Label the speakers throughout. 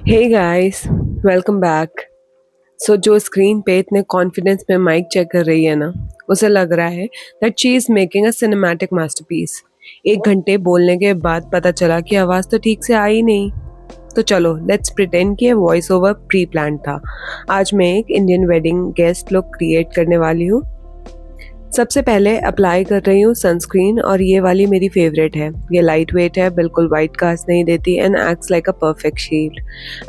Speaker 1: हे guys, welcome back. जो screen पे इतने कॉन्फिडेंस में माइक चेक कर रही है ना, उसे लग रहा है that she is making a cinematic masterpiece. 1 घंटे बोलने के बाद पता चला कि आवाज़ तो ठीक से आई नहीं। तो चलो लेट्स प्रिटेंड कि ये वॉइस ओवर प्री प्लान था। आज मैं एक Indian wedding guest look create करने वाली हूँ। सबसे पहले अप्लाई कर रही हूँ सनस्क्रीन, और ये वाली मेरी फेवरेट है। ये लाइट वेट है, बिल्कुल वाइट कास्ट नहीं देती and acts like a perfect shield.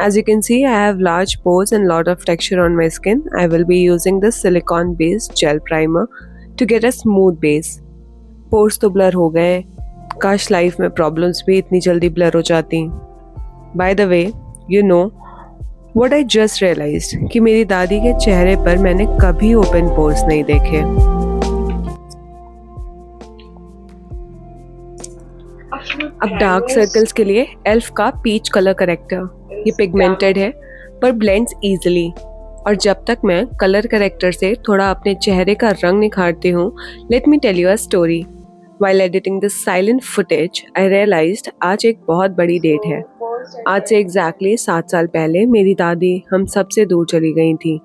Speaker 1: As you can see, I have large pores and lot of texture on my skin. I will be using this silicone based gel primer to get a smooth base. Pores तो blur हो गए, काश life में problems भी इतनी जल्दी blur हो जाती। By the way, you know what I just realized कि मेरी दादी के चेहरे पर मैंने कभी ओपन पोर्स नहीं देखे। अब डार्क सर्कल्स के लिए एल्फ का पीच कलर करेक्टर। ये पिगमेंटेड है पर ब्लेंड्स इजीली, और जब तक मैं कलर करेक्टर से थोड़ा अपने चेहरे का रंग निखारती हूँ, let me tell you a story. While editing this silent footage, I realized आज एक बहुत बड़ी डेट है। आज से एग्जैक्टली 7 साल पहले मेरी दादी हम सबसे दूर चली गई थी।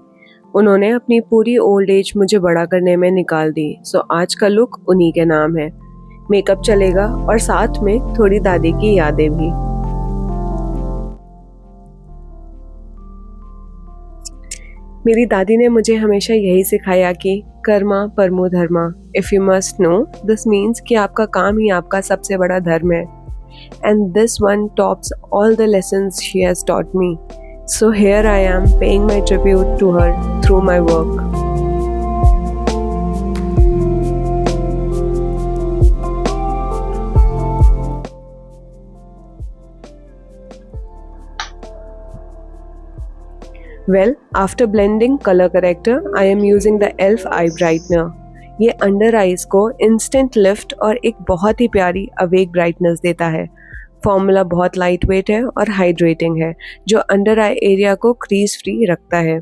Speaker 1: उन्होंने अपनी पूरी ओल्ड एज मुझे बड़ा करने में निकाल दी। आज का लुक उन्हीं के नाम है। मेकअप चलेगा और साथ में थोड़ी दादी की यादें भी। मेरी दादी ने मुझे हमेशा यही सिखाया कि कर्मा परमो धर्मा। If you must know, this means कि आपका काम ही आपका सबसे बड़ा धर्म है। And this one tops all the lessons she has taught me. So here I am paying my tribute to her through my work. Well, after blending color corrector, I am using the e.l.f. eye brightener. ये under eyes को instant lift और एक बहुत ही प्यारी awake brightness देता है। Formula बहुत light weight है और हाइड्रेटिंग है, जो अंडर आई एरिया को क्रीज फ्री रखता है।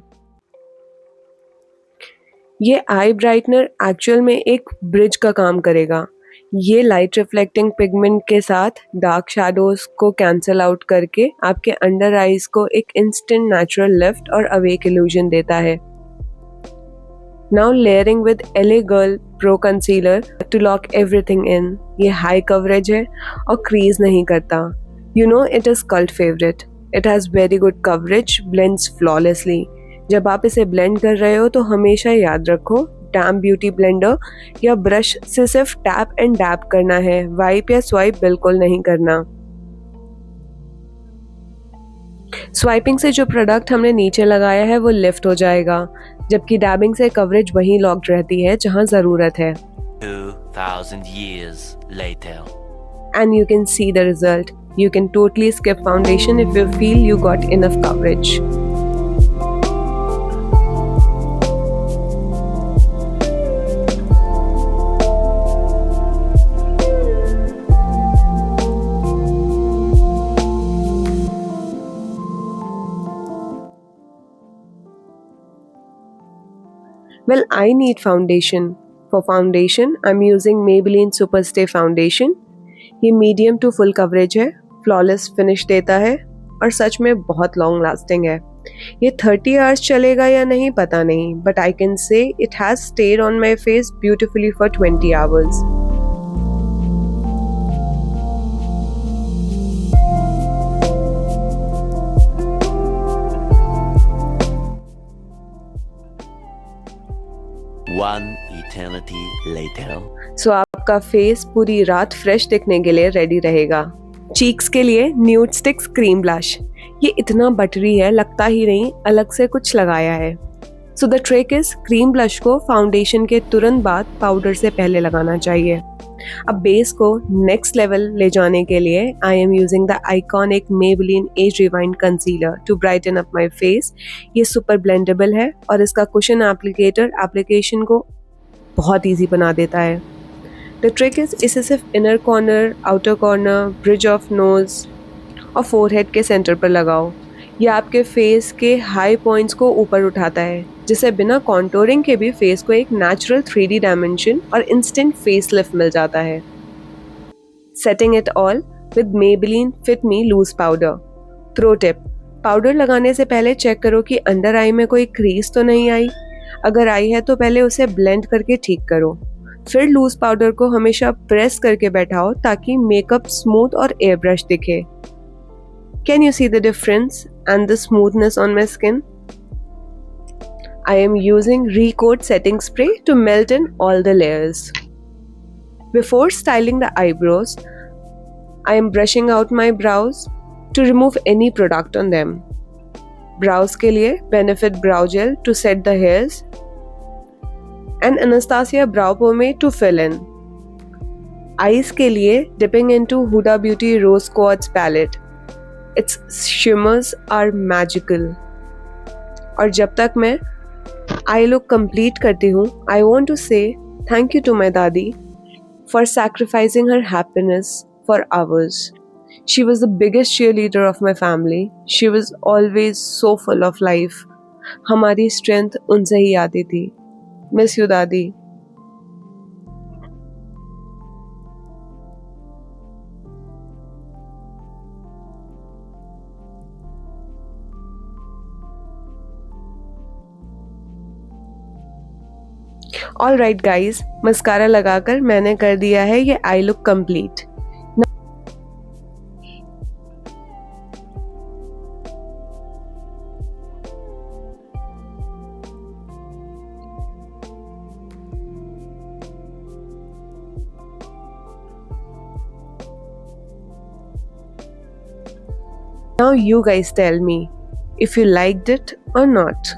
Speaker 1: ये आई ब्राइटनर एक्चुअल में एक ब्रिज का काम करेगा। ये लाइट रिफ्लेक्टिंग पिगमेंट के साथ डार्क शैडोज को कैंसल आउट करके आपके अंडर आईज को एक इंस्टेंट नेचुरल लिफ्ट और अवेक इल्यूजन देता है। Now layering with LA girl pro concealer to lock everything in. ये हाई कवरेज है और क्रीज नहीं करता। You know it is cult favourite. It has very good coverage, blends flawlessly. जब आप इसे ब्लेंड कर रहे हो तो हमेशा याद रखो, डैम ब्यूटी ब्लेंडर या ब्रश से सिर्फ टैप एंड डैप करना है, वाइप या स्वाइप बिल्कुल नहीं करना। स्वाइपिंग से जो प्रोडक्ट हमने नीचे लगाया है वो लिफ्ट हो जाएगा, जबकि डैबिंग से कवरेज वहीं लॉक्ड रहती है जहां जरूरत है।
Speaker 2: 2000 years later.
Speaker 1: And you can see the result. You can totally skip foundation if you feel you got enough coverage. Well, I need foundation. For foundation, I'm using Maybelline Superstay Foundation. ये medium to full coverage है, flawless finish देता है और सच में बहुत long lasting है। ये 30 hours चलेगा या नहीं पता नहीं, but I can say it has stayed on my face beautifully for 20 hours.
Speaker 2: One eternity later.
Speaker 1: आपका फेस पूरी रात फ्रेश दिखने के लिए रेडी रहेगा। चीक्स के लिए न्यूड स्टिक्स क्रीम ब्लश। ये इतना बटरी है, लगता ही नहीं अलग से कुछ लगाया है। The trick is, cream blush को फाउंडेशन के तुरंत बाद पाउडर से पहले लगाना चाहिए। अब बेस को नेक्स्ट लेवल ले जाने के लिए I am using the iconic Maybelline age rewind concealer to brighten up my face. ये सुपर ब्लेंडेबल है और इसका कुशन एप्लीकेटर एप्लीकेशन को बहुत ईजी बना देता है। द ट्रिक इज, इसे सिर्फ inner corner, outer corner, bridge of nose और फोरहेड के सेंटर पर लगाओ। यह आपके फेस के हाई पॉइंट्स को ऊपर उठाता है, जिससे बिना कॉन्टोरिंग के भी फेस को एक नेचुरल 3D डायमेंशन और इंस्टेंट फेस लिफ्ट मिल जाता है। Setting it all with Maybelline Fit Me Loose Powder. Pro tip: powder लगाने से पहले चेक करो कि अंडर आई में कोई क्रीज तो नहीं आई। अगर आई है तो पहले उसे ब्लेंड करके ठीक करो। फिर लूज पाउडर को हमेशा प्रेस करके बैठाओ ताकि मेकअप स्मूथ और एयर ब्रश दिखे। Can you see the difference and the smoothness on my skin? I am using Recoat setting spray to melt in all the layers. Before styling the eyebrows, I am brushing out my brows to remove any product on them. Brows के लिए Benefit Brow Gel to set the hairs and Anastasia Brow Pomade to fill in. Eyes के लिए dipping into Huda Beauty Rose Quartz palette. Its shimmers are magical. और जब तक मैं I look complete करती हूँ, आई वॉन्ट टू से thank you to my दादी for sacrificing her happiness for hours. She was the biggest cheer leader of my family. She was always so full of life. हमारी strength उनसे ही आती थी। Miss you दादी। All right guys, mascara लगाकर मैंने कर दिया है ये I look complete. Now you guys tell me if you liked it or not.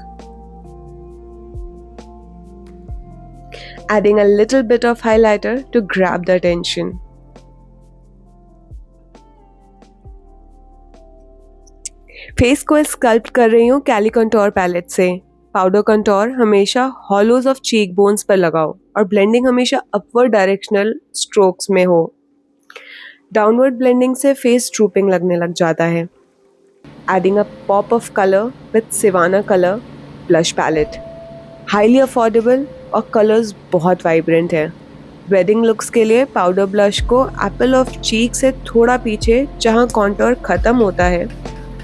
Speaker 1: Adding a little bit of highlighter to grab the attention. Face को sculpt कर रही हूँ कैली कंटोर पैलेट से। पाउडर कंटोर हमेशा हॉलोज ऑफ चीक बोन्स पर लगाओ और blending हमेशा अपवर्ड डायरेक्शनल स्ट्रोक्स में हो। डाउनवर्ड ब्लेंडिंग से फेस ड्रूपिंग लगने लग जाता है। Adding a pop of color with Sivana Color Blush Palette. Highly affordable और कलर्स बहुत वाइब्रेंट है। वेडिंग लुक्स के लिए पाउडर ब्लश को एप्पल ऑफ चीक से थोड़ा पीछे जहाँ कॉन्टोर ख़त्म होता है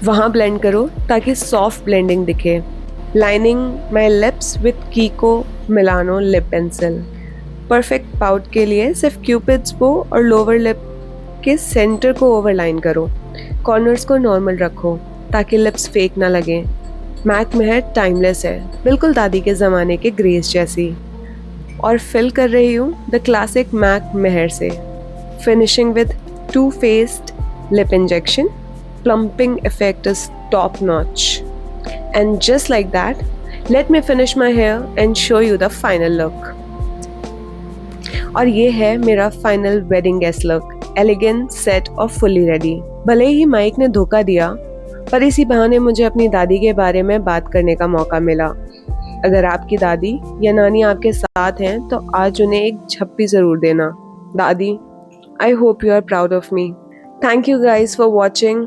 Speaker 1: वहाँ ब्लेंड करो ताकि सॉफ्ट ब्लेंडिंग दिखे। Lining my lips with कीको Milano lip pencil. Perfect pout के लिए सिर्फ क्यूपिड्स बो और लोअर लिप के सेंटर को ओवरलाइन करो। कॉर्नर्स को नॉर्मल रखो ताकि लिप्स फेक ना लगे। मैक मेहर टाइमलेस है, बिल्कुल दादी के ज़माने के ग्रेस जैसी। और फिल कर रही हूँ द क्लासिक मैक मेहर से। Finishing with too faced lip injection. Plumping effect is top notch. And just like that let me finish my hair and show you the final look. और ये है मेरा final wedding guest look. Elegant, set और fully ready. भले ही mic ने धोखा दिया पर इसी बहाने मुझे अपनी दादी के बारे में बात करने का मौका मिला। अगर आपकी दादी या नानी आपके साथ हैं तो आज उन्हें एक झप्पी ज़रूर देना। दादी, I hope you are proud of me. Thank you guys for watching.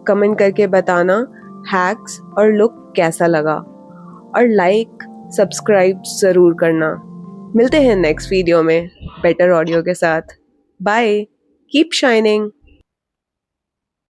Speaker 1: Comment करके बताना हैक्स और लुक कैसा लगा और लाइक सब्सक्राइब ज़रूर करना। मिलते हैं नेक्स्ट वीडियो में बेटर ऑडियो के साथ। Bye, keep shining.